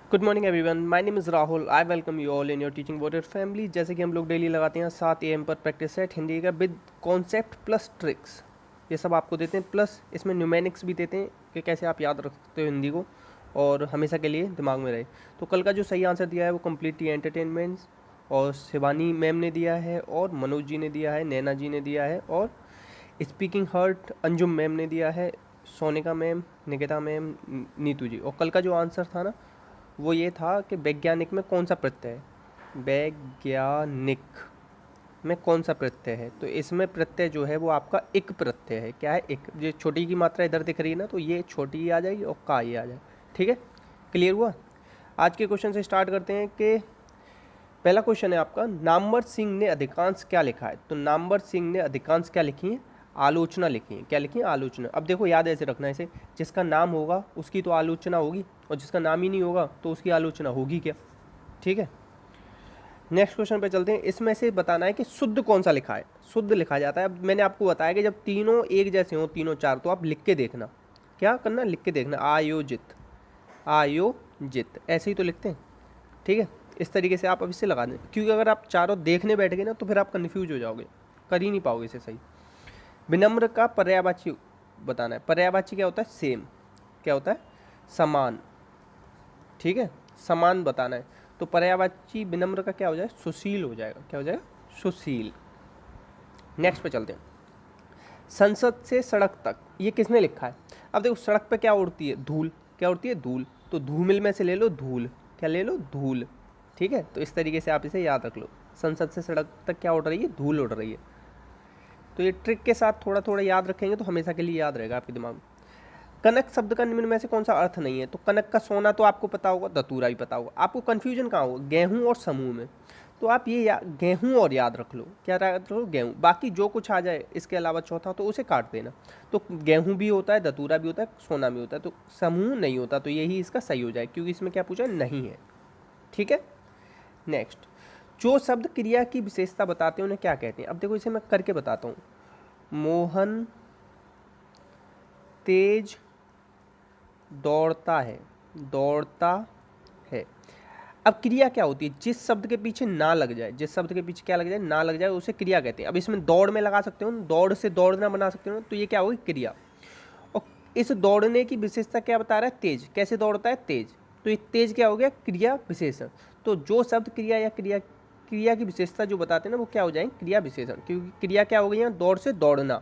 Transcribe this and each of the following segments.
Good morning everyone, my name is Rahul. I welcome you all in your teaching water family. जैसे कि हम लोग daily लगाते हैं 7 AM पर प्रैक्टिस सेट हिंदी का विद कॉन्सेप्ट प्लस ट्रिक्स। ये सब आपको देते हैं, प्लस इसमें न्यूमेरिक्स भी देते हैं कि कैसे आप याद रख सकते हो हिंदी को और हमेशा के लिए दिमाग में रहे। तो कल का जो सही आंसर दिया है वो कम्प्लीटली एंटरटेनमेंट और शिवानी मैम ने दिया है और मनोज जी ने दिया है, नैना जी ने दिया है और स्पीकिंग हर्ट अंजुम मैम ने दिया है, सोनिका मैम, निकिता मैम, नीतू जी। और कल का जो आंसर था ना वो ये था कि वैज्ञानिक में कौन सा प्रत्यय है, वैज्ञानिक में कौन सा प्रत्यय है। तो इसमें प्रत्यय जो है वो आपका इक प्रत्यय है। क्या है? इक। ये छोटी की मात्रा इधर दिख रही है ना, तो ये छोटी ही आ जाएगी और का ही आ जाए। ठीक है, क्लियर हुआ। आज के क्वेश्चन से स्टार्ट करते हैं कि पहला क्वेश्चन है आपका, नामवर सिंह ने अधिकांश क्या लिखा है। तो नामवर सिंह ने अधिकांश क्या लिखी है? आलोचना लिखी है। क्या लिखी है? आलोचना। अब देखो याद ऐसे रखना है इसे, जिसका नाम होगा उसकी तो आलोचना होगी और जिसका नाम ही नहीं होगा तो उसकी आलोचना होगी क्या। ठीक है, नेक्स्ट क्वेश्चन पे चलते हैं। इसमें से बताना है कि शुद्ध कौन सा लिखा है। शुद्ध लिखा जाता है। अब मैंने आपको बताया कि जब तीनों एक जैसे हों, तीनों चार, तो आप लिख के देखना। क्या करना? लिख के देखना। आयोजित, आयोजित, ऐसे ही तो लिखते हैं। ठीक है, इस तरीके से आप अब इसे लगा दें, क्योंकि अगर आप चारों देखने बैठ गए ना तो फिर आप कन्फ्यूज हो जाओगे, कर ही नहीं पाओगे इसे सही। विनम्र का पर्यायवाची बताना है। पर्यायवाची क्या होता है? सेम। क्या होता है? समान। ठीक है, समान बताना है। तो पर्यायवाची विनम्र का क्या हो जाए? सुशील हो जाएगा। क्या हो जाएगा? सुशील। नेक्स्ट पे चलते हैं। संसद से सड़क तक, ये किसने लिखा है? अब देखो सड़क पे क्या उड़ती है? धूल। क्या उड़ती है? धूल। तो धूमिल में से ले लो धूल। क्या ले लो? धूल। ठीक है, तो इस तरीके से आप इसे याद रख लो। संसद से सड़क तक क्या उड़ रही है? धूल उड़ रही है। तो ये ट्रिक के साथ थोड़ा थोड़ा याद रखेंगे तो हमेशा के लिए याद रहेगा आपके दिमाग में। कनक शब्द का निम्न में से कौन सा अर्थ नहीं है? तो कनक का सोना तो आपको पता होगा, धतूरा भी पता होगा। आपको कन्फ्यूजन कहाँ होगा? गेहूं और समूह में। तो आप ये गेहूं और याद रख लो। क्या याद रखो? गेहूं। बाकी जो कुछ आ जाए इसके अलावा चौथा तो उसे काट देना। तो गेहूं भी होता है, धतूरा भी होता है, सोना भी होता है, तो समूह नहीं होता। तो यही इसका सही हो जाए, क्योंकि इसमें क्या पूछा? नहीं है। ठीक है, नेक्स्ट। जो शब्द क्रिया की विशेषता बताते हैं उन्हें क्या कहते हैं? अब देखो इसे मैं करके बताता हूँ। मोहन तेज दौड़ता है, दौड़ता है। अब क्रिया क्या होती है? जिस शब्द के पीछे ना लग जाए, जिस शब्द के पीछे क्या लग जाए? ना लग जाए, उसे क्रिया कहते हैं। अब इसमें दौड़ में लगा सकते हो, दौड़ से दौड़ना बना सकते हो, तो ये क्या होगी? क्रिया। और इस दौड़ने की विशेषता क्या बता रहा है? तेज। कैसे दौड़ता है? तेज। तो ये तेज क्या हो गया? क्रिया विशेषण। तो जो शब्द क्रिया या क्रिया क्रिया की विशेषता जो बताते हैं ना वो क्या हो जाएंगे? क्रिया विशेषण। क्योंकि क्रिया क्या हो गई है? दौड़ से दौड़ना।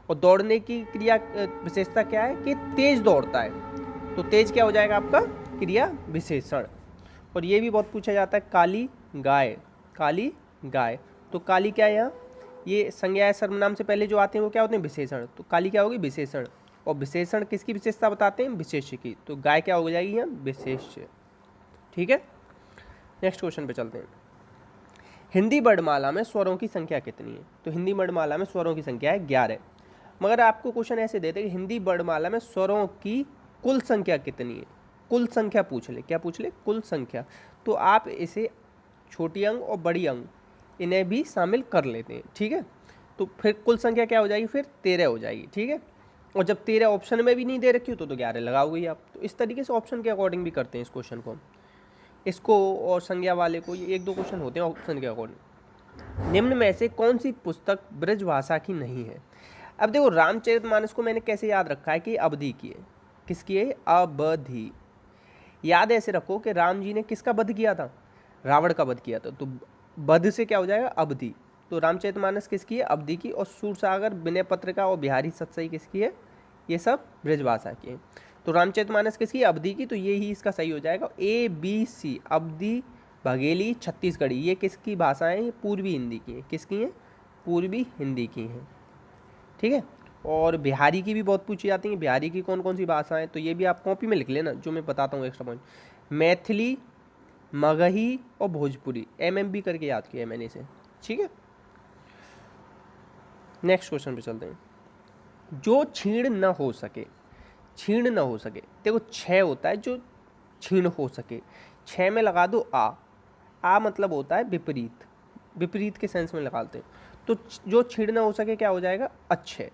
और दौड़ने की क्रिया विशेषता क्या है? कि तेज दौड़ता है। तो तेज क्या हो जाएगा आपका? क्रिया विशेषण। और ये भी बहुत पूछा जाता है, काली गाय, काली गाय। तो काली क्या है यहाँ? ये संज्ञा या सर्वनाम से पहले जो आते हैं वो क्या होते हैं? विशेषण। तो काली क्या होगी? विशेषण। और विशेषण किसकी विशेषता बताते हैं? विशेष्य की। तो गाय क्या हो जाएगी यहाँ? विशेष्य। ठीक है, नेक्स्ट क्वेश्चन पे चलते हैं। हिंदी वर्णमाला में स्वरों की संख्या कितनी है? तो हिंदी वर्णमाला में स्वरों की संख्या है 11। मगर आपको क्वेश्चन ऐसे देते कि हिंदी वर्णमाला में स्वरों की कुल संख्या कितनी है? कुल संख्या पूछ ले। क्या पूछ ले? कुल संख्या। तो आप इसे छोटी अंक और बड़ी अंक इन्हें भी शामिल कर लेते हैं। ठीक है, तो फिर कुल संख्या क्या हो जाएगी? फिर 13 हो जाएगी। ठीक है, और जब 13 ऑप्शन में भी नहीं दे रखी हो तो 11 लगाओगे आप। तो इस तरीके से ऑप्शन के अकॉर्डिंग भी करते हैं इस क्वेश्चन को। इसको और संज्ञा वाले को, ये एक दो क्वेश्चन होते हैं ऑप्शन के अकॉर्डिंग। निम्न में से कौन सी पुस्तक ब्रज भाषा की नहीं है? अब देखो रामचरितमानस को मैंने कैसे याद रखा है कि अवधि की है। किसकी है? अवधि। याद ऐसे रखो कि राम जी ने किसका वध किया था? रावण का वध किया था। तो वध से क्या हो जाएगा? अवधि। तो रामचरितमानस किसकी है? अवधि की। और सूरसागर, विनय पत्रिका और बिहारी सतसई किसकी है? ये सब ब्रजभाषा की है। तो रामचरितमानस किसकी? अवधि की। तो ये ही इसका सही हो जाएगा। ABC। अवधि, बघेली, छत्तीसगढ़ी, ये किसकी भाषाएं? ये पूर्वी हिंदी की है। किसकी है? पूर्वी हिंदी की हैं। ठीक है, और बिहारी की भी बहुत पूछी जाती है। बिहारी की कौन कौन सी भाषाएं? तो ये भी आप कॉपी में लिख लेना, जो मैं बताता हूँ एक्स्ट्रा पॉइंट। मैथिली, मगही और भोजपुरी। MMB करके याद किया है मैंने इसे। ठीक है, नेक्स्ट क्वेश्चन पे चलते हैं। जो छीण न हो सके, छीण न हो सके। देखो छः होता है जो छीण हो सके। छः में लगा दो आ मतलब होता है विपरीत, विपरीत के सेंस में लगाते हैं। तो जो छीण न हो सके क्या हो जाएगा? अच्छे।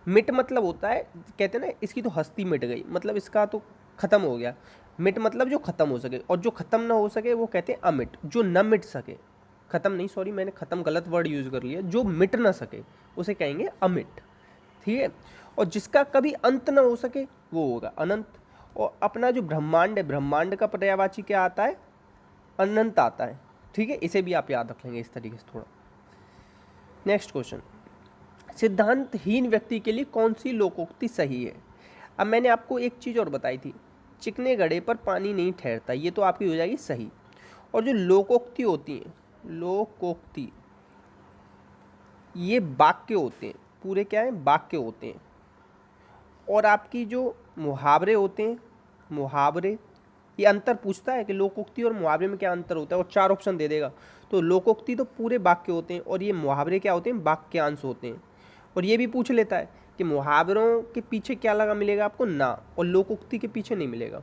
मिट मतलब होता है, कहते हैं ना इसकी तो हस्ती मिट गई, मतलब इसका तो खत्म हो गया। मिट मतलब जो ख़त्म हो सके, और जो ख़त्म ना हो सके वो कहते हैं अमिट, जो न मिट सके, ख़त्म नहीं, सॉरी मैंने ख़त्म गलत वर्ड यूज़ कर लिया, जो मिट ना सके उसे कहेंगे अमिट, ठीक है। और जिसका कभी अंत ना हो सके वो होगा अनंत। और अपना जो ब्रह्मांड है, ब्रह्मांड का पर्यायवाची क्या आता है? अनंत आता है, ठीक है। इसे भी आप याद रख लेंगे इस तरीके से थोड़ा। नेक्स्ट क्वेश्चन, सिद्धांतहीन व्यक्ति के लिए कौन सी लोकोक्ति सही है? अब मैंने आपको एक चीज़ और बताई थी, चिकने घड़े पर पानी नहीं ठहरता, ये तो आपकी हो जाएगी सही। और जो लोकोक्ति होती हैं, लोकोक्ति, ये वाक्य होते हैं, पूरे क्या है? वाक्य होते हैं। और आपकी जो मुहावरे होते हैं, मुहावरे, ये अंतर पूछता है कि लोकोक्ति और मुहावरे में क्या अंतर होता है, और 4 ऑप्शन दे देगा। तो लोकोक्ति तो पूरे वाक्य होते हैं, और ये मुहावरे क्या होते हैं? वाक्यांश होते हैं। और ये भी पूछ लेता है कि मुहावरों के पीछे क्या लगा मिलेगा आपको? ना, और लोकोक्ति के पीछे नहीं मिलेगा,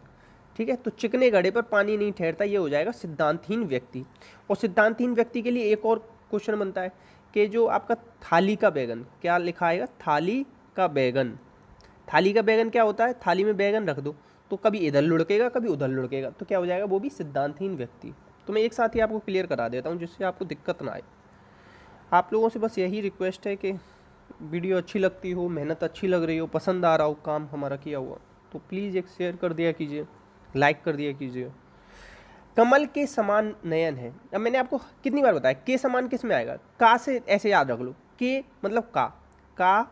ठीक है। तो चिकने घड़े पर पानी नहीं ठहरता, ये हो जाएगा सिद्धांतहीन व्यक्ति। और सिद्धांतहीन व्यक्ति के लिए एक और क्वेश्चन बनता है कि जो आपका थाली का बैगन, क्या लिखा आएगा? थाली का बैगन। थाली का बैगन क्या होता है? थाली में बैगन रख दो तो कभी इधर लुढ़केगा कभी उधर लुढ़केगा, तो क्या हो जाएगा? वो भी सिद्धांतहीन व्यक्ति। तो मैं एक साथ ही आपको क्लियर करा देता हूँ जिससे आपको दिक्कत ना आए। आप लोगों से बस यही रिक्वेस्ट है कि वीडियो अच्छी लगती हो, मेहनत अच्छी लग रही हो, पसंद आ रहा हो काम हमारा किया हुआ, तो प्लीज़ एक शेयर कर दिया कीजिए, लाइक कर दिया कीजिए। कमल के समान नयन है। अब मैंने आपको कितनी बार बताया, के समान किस में आएगा? का से ऐसे याद रख लो, के मतलब का,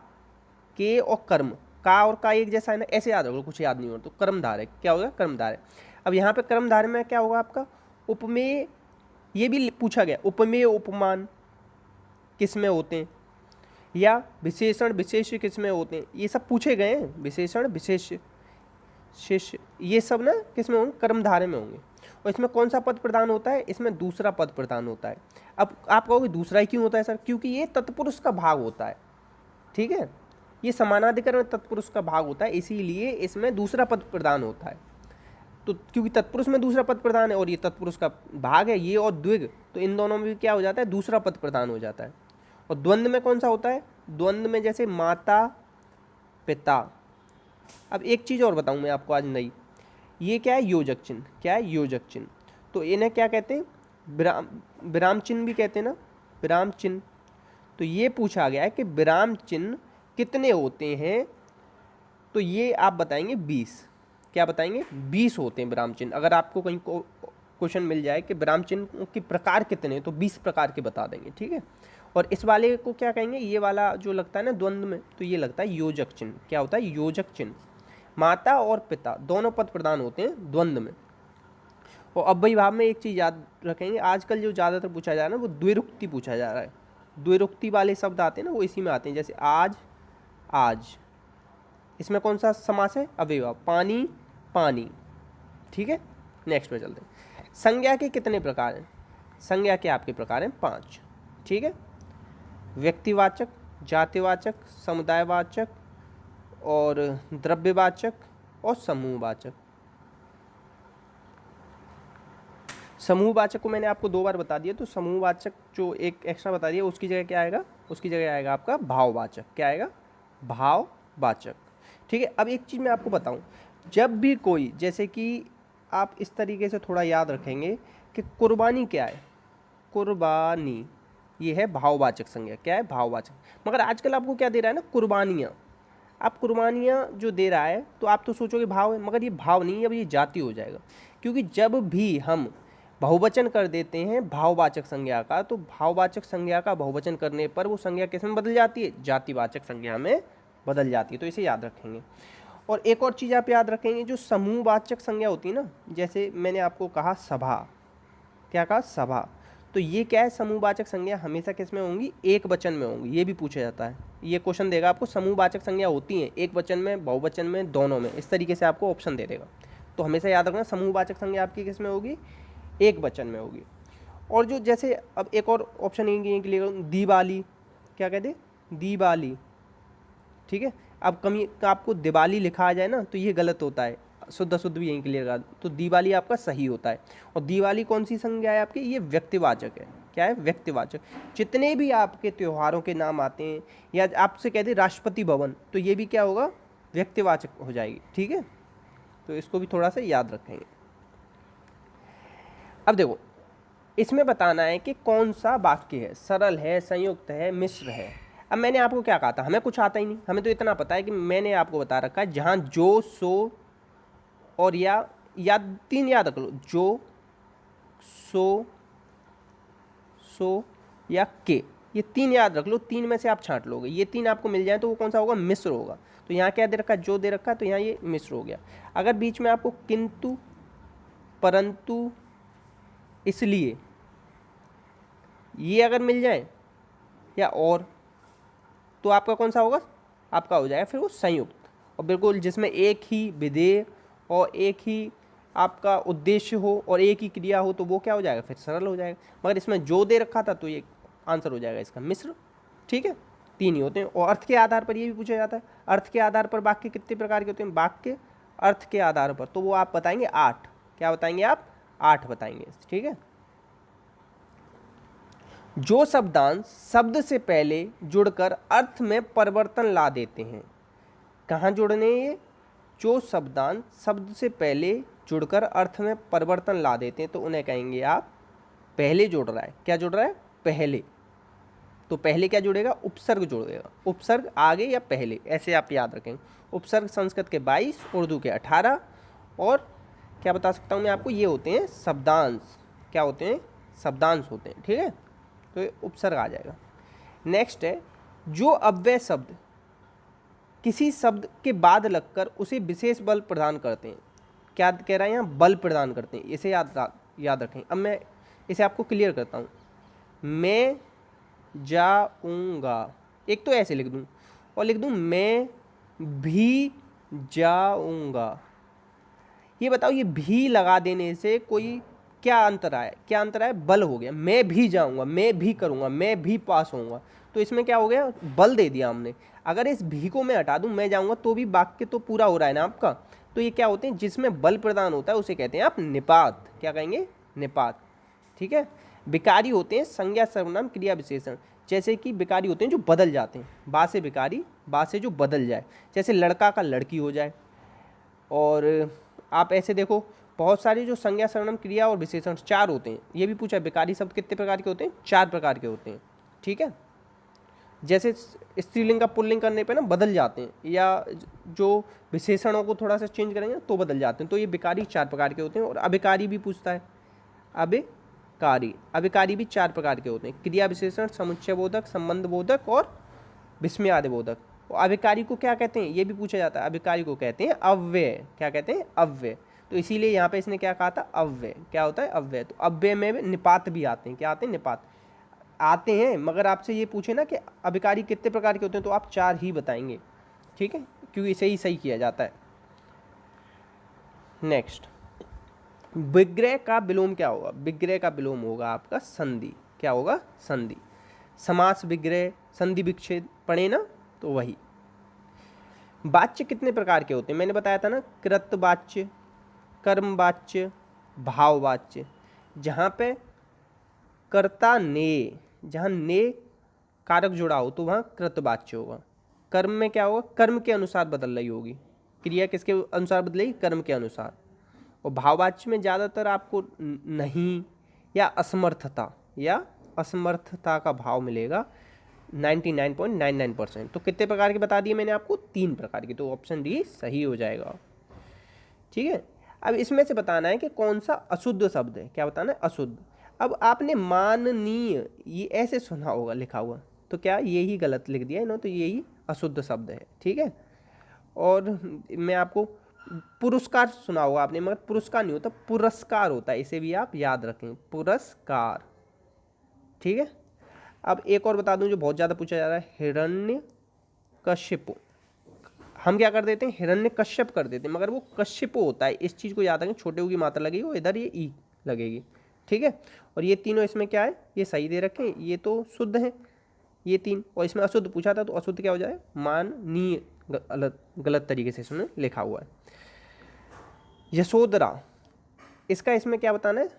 के और कर्म, का और का एक जैसा है ना, ऐसे याद रख लो, कुछ याद नहीं हो तो कर्मधार है, क्या होगा? कर्मधार है। अब यहाँ पे कर्मधार में क्या होगा आपका? उपमेय, ये भी पूछा गया, उपमेय उपमान किस में होते हैं, या विशेषण विशेष्य किस में होते हैं, ये सब पूछे गए हैं। विशेषण विशेष्य शिष्य, ये सब ना किस में होंगे? कर्मधारय में होंगे। और इसमें कौन सा पद प्रदान होता है? इसमें दूसरा पद प्रदान होता है। अब आप कहोगे दूसरा ही क्यों होता है सर? क्योंकि ये तत्पुरुष का भाग होता है, ठीक है। ये समानाधिकरण तत्पुरुष का भाग होता है, इसीलिए इसमें दूसरा पद प्रदान होता है। तो क्योंकि तत्पुरुष में दूसरा पद प्रदान है और ये तत्पुरुष का भाग है, ये और द्विग, तो इन दोनों में भी क्या हो जाता है? दूसरा पद प्रदान हो जाता है। और द्वंद्व में कौन सा होता है? द्वंद्व में जैसे माता पिता। अब एक चीज़ और बताऊं मैं आपको आज नई, ये क्या है? योजक चिन्ह। क्या है? योजक चिन्ह। तो इन्हें क्या कहते हैं? विराम, विराम चिन्ह भी कहते हैं ना, विराम चिन्ह। तो ये पूछा गया है कि विराम चिन्ह कितने होते हैं, तो ये आप बताएंगे 20। क्या बताएंगे? 20 होते हैं विराम चिन्ह। अगर आपको कहीं क्वेश्चन मिल जाए कि विराम चिन्ह के प्रकार कितने हैं, तो 20 प्रकार के बता देंगे, ठीक है। और इस वाले को क्या कहेंगे? ये वाला जो लगता है ना द्वंद्व में, तो ये लगता है योजक चिन्ह। क्या होता है? योजक चिन्ह। माता और पिता दोनों पद प्रदान होते हैं द्वंद्व में। और अव्ययी भाव में एक चीज़ याद रखेंगे, आजकल जो ज़्यादातर पूछा जा रहा है ना, वो द्विरुक्ति पूछा जा रहा है। द्विरुक्ति वाले शब्द आते हैं ना, वो इसी में आते हैं, जैसे आज आज। इसमें कौन सा समास है? अव्ययी भाव। पानी पानी, ठीक है। नेक्स्ट में चलते हैं। संज्ञा के कितने प्रकार हैं? संज्ञा के आपके प्रकार हैं 5, ठीक है। व्यक्तिवाचक, जातिवाचक, समुदायवाचक, और द्रव्यवाचक, और समूहवाचक। समूहवाचक को मैंने आपको 2 बार बता दिया, तो समूहवाचक जो एक एक्स्ट्रा बता दिया, उसकी जगह क्या आएगा? उसकी जगह आएगा आपका भाववाचक। क्या आएगा? भाववाचक, ठीक है। अब एक चीज़ मैं आपको बताऊं, जब भी कोई, जैसे कि आप इस तरीके से थोड़ा याद रखेंगे कि कुर्बानी क्या है? कुर्बानी, ये है भाववाचक संज्ञा। क्या है? भाववाचक। मगर आजकल आपको क्या दे रहा है ना? कुर्बानियाँ। आप कुर्बानियाँ जो दे रहा है तो आप तो सोचोगे भाव है, मगर ये भाव नहीं है, अब ये जाति हो जाएगा। क्योंकि जब भी हम बहुवचन कर देते हैं भाववाचक संज्ञा का, तो भाववाचक संज्ञा का बहुवचन करने पर वो संज्ञा किस में बदल जाती है? जातिवाचक संज्ञा में बदल जाती है। तो इसे याद रखेंगे। और एक और चीज़ आप याद रखेंगे, जो समूहवाचक संज्ञा होती है ना, जैसे मैंने आपको कहा सभा। क्या कहा? सभा। तो ये क्या है? समूहवाचक संज्ञा हमेशा किस में होंगी? एक वचन में होंगी। ये भी पूछा जाता है, ये क्वेश्चन देगा आपको, समूहवाचक संज्ञा होती हैं एक वचन में, बहुवचन में, दोनों में, इस तरीके से आपको ऑप्शन दे देगा। तो हमेशा याद रखना समूहवाचक संज्ञा आपकी किस में होगी? एक वचन में होगी। और जो जैसे अब एक और ऑप्शन यहीं के लिए, दिवाली। क्या कहते? दिवाली, ठीक है। अब कमी आपको दिवाली लिखा आ जाए ना, तो ये गलत होता है, शुद्ध शुद्ध भी यहीं क्लियर कर, तो दिवाली आपका सही होता है। और दिवाली कौन सी संज्ञा है आपकी? ये व्यक्तिवाचक है। क्या है? व्यक्तिवाचक। जितने भी आपके त्योहारों के नाम आते हैं, या आपसे कहते हैं राष्ट्रपति भवन, तो ये भी क्या होगा? व्यक्तिवाचक हो जाएगी, ठीक है। तो इसको भी थोड़ा सा याद रखेंगे। अब देखो, इसमें बताना है कि कौन सा वाक्य है, सरल है, संयुक्त है, मिश्र है। अब मैंने आपको क्या कहा था, हमें कुछ आता ही नहीं, हमें तो इतना पता है कि मैंने आपको बता रखा है जहाँ जो, सो और या तीन याद रख लो, जो, सो, सो या के, ये तीन याद रख लो, तीन में से आप छांट लोगे, ये तीन आपको मिल जाए तो वो कौन सा होगा, मिश्र होगा। तो यहाँ क्या दे रखा है, जो दे रखा है, तो यहाँ ये मिश्र हो गया। अगर बीच में आपको किंतु, परंतु, इसलिए, ये अगर मिल जाए या और, तो आपका कौन सा होगा, आपका हो जाएगा फिर वो संयुक्त। और बिल्कुल जिसमें एक ही विधेय और एक ही आपका उद्देश्य हो और एक ही क्रिया हो तो वो क्या हो जाएगा, फिर सरल हो जाएगा। मगर इसमें जो दे रखा था तो ये आंसर हो जाएगा इसका मिश्र। ठीक है, तीन ही होते हैं। और अर्थ के आधार पर ये भी पूछा जाता है, अर्थ के आधार पर वाक्य कितने प्रकार के होते हैं, वाक्य अर्थ के आधार पर, तो वो आप बताएंगे 8। क्या बताएंगे आप, 8 बताएंगे। ठीक है, जो शब्दांश शब्द से पहले जुड़कर अर्थ में परिवर्तन ला देते हैं। कहाँ जुड़ने ये, जो शब्दांश शब्द से पहले जुड़कर अर्थ में परिवर्तन ला देते हैं तो उन्हें कहेंगे आप पहले जुड़ रहा है। क्या जुड़ रहा है, पहले। तो पहले क्या जुड़ेगा, उपसर्ग जुड़ेगा, उपसर्ग आगे या पहले, ऐसे आप याद रखेंगे। उपसर्ग संस्कृत के 22, उर्दू के 18, और क्या बता सकता हूँ मैं आपको, ये होते हैं शब्दांश। क्या होते हैं, शब्दांश होते हैं। ठीक है, तो ये उपसर्ग आ जाएगा। नेक्स्ट है, जो अव्यय शब्द किसी शब्द के बाद लगकर उसे विशेष बल प्रदान करते हैं। क्या कह रहा है यहाँ, बल प्रदान करते हैं, इसे याद रखें। अब मैं इसे आपको क्लियर करता हूँ। मैं जाऊँगा, एक तो ऐसे लिख दूँ और लिख दूँ मैं भी जाऊँगा। ये बताओ, ये भी लगा देने से कोई क्या अंतर आया, क्या अंतर आया, बल हो गया। मैं भी जाऊँगा, मैं भी करूँगा, मैं भी पास होऊंगा, तो इसमें क्या हो गया, बल दे दिया हमने। अगर इस भी को मैं हटा दूँ, मैं जाऊँगा, तो भी वाक्य तो पूरा हो रहा है ना आपका। तो ये क्या होते हैं, जिसमें बल प्रदान होता है उसे कहते हैं आप निपात। क्या कहेंगे, निपात। ठीक है, विकारी होते हैं संज्ञा सर्वनाम क्रिया विशेषण। जैसे कि विकारी होते हैं जो बदल जाते हैं, बा से विकारी, बा से जो बदल जाए, जैसे लड़का का लड़की हो जाए। और आप ऐसे देखो, बहुत सारी जो संज्ञा सर्वनाम क्रिया और विशेषण 4 होते हैं। ये भी पूछा, विकारी शब्द कितने प्रकार के होते हैं, 4 प्रकार के होते हैं। ठीक है, जैसे स्त्रीलिंग का पुल्लिंग करने पे ना बदल जाते हैं, या जो विशेषणों को थोड़ा सा चेंज करेंगे तो बदल जाते हैं। तो ये विकारी 4 प्रकार के होते हैं। और अभिकारी भी पूछता है, अभिकारी भी 4 प्रकार के होते हैं, क्रिया विशेषण, समुच्चय बोधक, संबंध बोधक और विस्मयादि बोधक। अभिकारी को क्या कहते हैं, ये भी पूछा जाता है। अभिकारी को कहते हैं अव्यय। क्या कहते हैं, अव्यय। तो इसीलिए यहाँ पे इसने क्या कहा था, अव्यय। क्या होता है, अव्यय। तो अव्यय में निपात भी आते हैं। क्या आते हैं, निपात आते हैं। मगर आपसे ये पूछे ना कि अभिकारी कितने प्रकार के होते हैं, तो आप 4 ही बताएंगे। ठीक है, क्योंकि इसे ही सही किया जाता है। नेक्स्ट, विग्रह का विलोम क्या होगा, विग्रह का विलोम होगा आपका संधि। क्या होगा, संधि। समास विग्रह, संधि विच्छेद पढ़े ना, तो वही। वाच्य कितने प्रकार के होते हैं, मैंने बताया था ना, कृत वाच्य, कर्म वाच्य, भाव वाच्य। जहाँ पे कर्ता ने, जहाँ ने कारक जुड़ा हो तो वहाँ कृत वाच्य होगा। कर्म में क्या होगा, कर्म के अनुसार बदल रही होगी, क्रिया किसके अनुसार बदलेगी, कर्म के अनुसार। और भाववाच्य में ज़्यादातर आपको नहीं या असमर्थता का भाव मिलेगा 99.99%। तो कितने प्रकार के बता दिए मैंने आपको, 3 प्रकार की। तो ऑप्शन डी सही हो जाएगा। ठीक है, अब इसमें से बताना है कि कौन सा अशुद्ध शब्द है। क्या बताना है, अशुद्ध। अब आपने माननीय ये ऐसे सुना होगा लिखा हुआ, तो क्या यही गलत लिख दिया इन्होंने, तो यही अशुद्ध शब्द है। ठीक है, और मैं आपको पुरस्कार सुना होगा आपने, मगर पुरस्कार नहीं होता, पुरस्कार होता है, इसे भी आप याद रखें, पुरस्कार। ठीक है, अब एक और बता दूं जो बहुत ज़्यादा पूछा जा रहा है, हिरण्य कश्यप। हम क्या कर देते हैं, हिरण्य कश्यप कर देते हैं, मगर वो कश्यप होता है। इस चीज़ को याद रखें, छोटे ऊ की मात्रा लगेगी और इधर ये ई लगेगी। ठीक है, और ये तीनों इसमें क्या है, ये सही दे रखें, ये तो शुद्ध है ये 3। और इसमें अशुद्ध पूछा था, तो अशुद्ध क्या हो जाए, माननीय, गलत तरीके से इसमें लिखा हुआ है। यशोधरा, इसका इसमें क्या बताना है,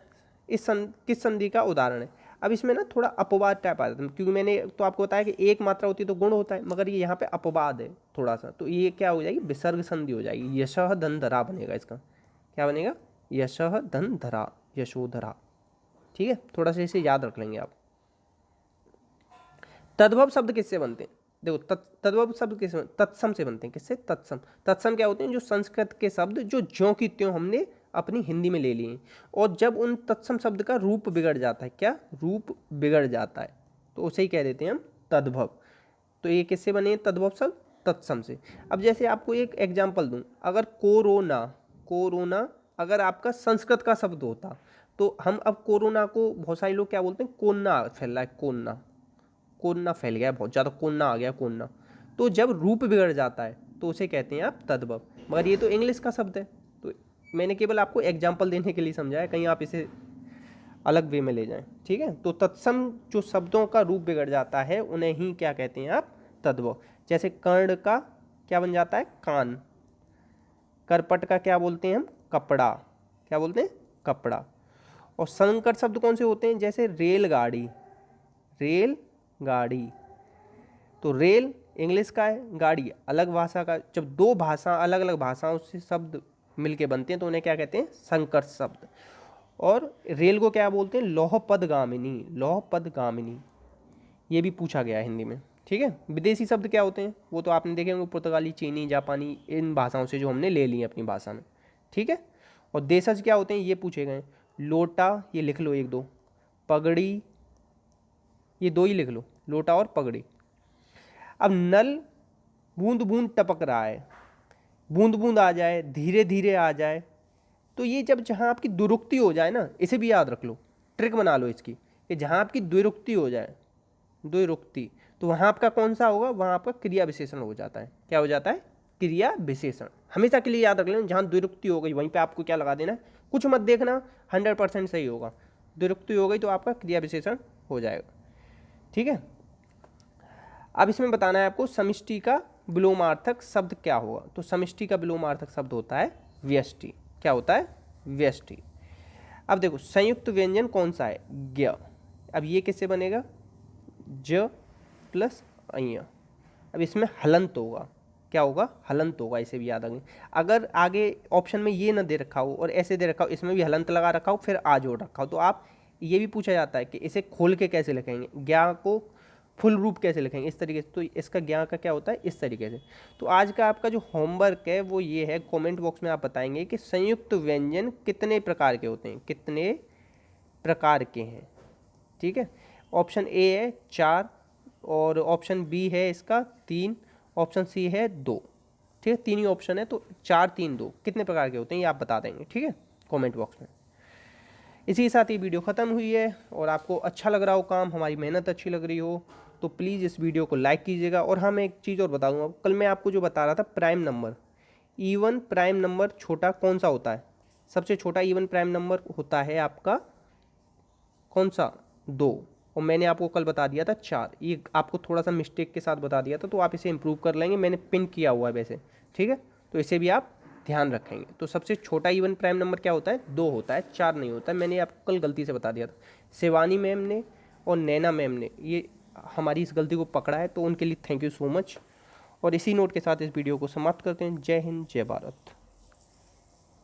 किस संधि का उदाहरण है। अब इसमें ना थोड़ा अपवाद टाइप आ जाता है, क्योंकि मैंने तो आपको बताया कि एक मात्रा होती है तो गुण होता है, मगर ये यहाँ पे अपवाद है थोड़ा सा, तो ये क्या हो जाएगी, विसर्ग संधि हो जाएगी। यशः धन धरा बनेगा इसका। क्या बनेगा, यशः धन धरा, यशोधरा। ठीक है, थोड़ा सा इसे याद रख लेंगे आप। तद्भव शब्द किससे बनते हैं? देखो तद्भव शब्द किससे तत्सम से बनते हैं। किससे? तत्सम। तत्सम क्या होते हैं? जो संस्कृत के शब्द जो ज्यों की त्यों हमने अपनी हिंदी में ले लिए हैं, और जब उन तत्सम शब्द का रूप बिगड़ जाता है, क्या रूप बिगड़ जाता है, तो उसे ही कह देते हैं हम तद्भव। तो ये किससे बने तद्भव शब्द? तत्सम से। अब जैसे आपको एक एग्जाम्पल दूं, अगर कोरोना, कोरोना अगर आपका संस्कृत का शब्द होता, तो हम अब कोरोना को बहुत सारे लोग क्या बोलते हैं, कोन्ना फैल रहा है, कोन्ना, कोन्ना फैल गया बहुत ज़्यादा, कोन्ना आ गया, कोन्ना। तो जब रूप बिगड़ जाता है तो उसे कहते हैं आप तद्भव। मगर ये तो इंग्लिश का शब्द है, तो मैंने केवल आपको एग्जाम्पल देने के लिए समझाया, कहीं आप इसे अलग वे में ले जाएं, ठीक है। तो तत्सम जो शब्दों का रूप बिगड़ जाता है उन्हें ही क्या कहते हैं आप? तद्भव। जैसे कर्ण का क्या बन जाता है? कान। करपट का क्या बोलते हैं हम? कपड़ा। क्या बोलते हैं? कपड़ा। और संकर शब्द कौन से होते हैं? जैसे रेलगाड़ी, रेल गाड़ी। तो रेल इंग्लिश का है, गाड़ी अलग भाषा का। जब दो भाषा अलग अलग भाषाओं से शब्द मिलके बनते हैं तो उन्हें क्या कहते हैं? संकर शब्द। और रेल को क्या बोलते हैं? लौह पदगामिनी, लौह पदगामिनी। ये भी पूछा गया है हिंदी में, ठीक है। विदेशी शब्द क्या होते हैं? वो तो आपने देखे होंगे, पुर्तगाली, चीनी, जापानी, इन भाषाओं से जो हमने ले ली है अपनी भाषा में, ठीक है। और देशज क्या होते हैं? ये पूछे गए। लोटा, ये लिख लो एक दो। पगड़ी, ये दो ही लिख लो, लोटा और पगड़ी। अब नल, बूंद बूंद टपक रहा है, बूंद बूंद आ जाए, धीरे धीरे आ जाए, तो ये जब जहाँ आपकी द्विरुक्ति हो जाए ना, इसे भी याद रख लो, ट्रिक बना लो इसकी, कि जहाँ आपकी द्विरुक्ति हो जाए, द्विरुक्ति, तो वहाँ आपका कौन सा होगा? वहाँ आपका क्रिया विशेषण हो जाता है। क्या हो जाता है? क्रिया विशेषण। हमेशा के लिए याद रख लेना, जहाँ द्विरुक्ति हो गई वहीं पे आपको क्या लगा देना है, कुछ मत देखना, 100% सही होगा। द्विरुक्ति हो गई तो आपका क्रिया विशेषण हो जाएगा, ठीक है। अब इसमें बताना है आपको समष्टि का विलोमार्थक शब्द क्या होगा। तो समष्टि का विलोमार्थक शब्द होता है व्यष्टि। क्या होता है? व्यष्टि। अब देखो संयुक्त व्यंजन कौन सा है? ज्ञ। अब ये किससे बनेगा? ज प्लस अय। अब इसमें हलंत होगा। क्या होगा? हलंत होगा, इसे भी याद रखें। अगर आगे ऑप्शन में ये ना दे रखा हो और ऐसे दे रखा हो, इसमें भी हलंत लगा रखा हो, फिर आ जोड़ रखा हो, तो आप ये भी पूछा जाता है कि इसे खोल के कैसे लिखेंगे, ज्ञा को फुल रूप कैसे लिखेंगे, इस तरीके से। तो इसका ज्ञा का क्या होता है? इस तरीके से। तो आज का आपका जो होमवर्क है वो ये है, कमेंट बॉक्स में आप बताएंगे कि संयुक्त व्यंजन कितने प्रकार के होते हैं, कितने प्रकार के हैं, ठीक है। ऑप्शन ए है 4, और ऑप्शन बी है इसका 3, ऑप्शन सी है 2, ठीक है। 3 ही ऑप्शन है, तो 4 3 2 कितने प्रकार के होते हैं ये आप बता देंगे, ठीक है, कमेंट बॉक्स में। इसी के साथ ये वीडियो ख़त्म हुई है, और आपको अच्छा लग रहा हो काम, हमारी मेहनत अच्छी लग रही हो, तो प्लीज़ इस वीडियो को लाइक कीजिएगा। और हाँ, मैं एक चीज़ और बता दूँगा, कल मैं आपको जो बता रहा था prime number, even prime number छोटा कौन सा होता है? सबसे छोटा इवन प्राइम नंबर होता है आपका कौन सा? 2, और मैंने आपको कल बता दिया था 4। ये आपको थोड़ा सा मिस्टेक के साथ बता दिया था, तो आप इसे इम्प्रूव कर लेंगे, मैंने पिन किया हुआ है वैसे, ठीक है। तो इसे भी आप ध्यान रखेंगे। तो सबसे छोटा इवन प्राइम नंबर क्या होता है? 2 होता है, 4 नहीं होता है। मैंने आपको कल गलती से बता दिया था। शिवानी मैम ने और नैना मैम ने ये हमारी इस गलती को पकड़ा है, तो उनके लिए थैंक यू सो मच। और इसी नोट के साथ इस वीडियो को समाप्त करते हैं। जय हिंद, जय भारत।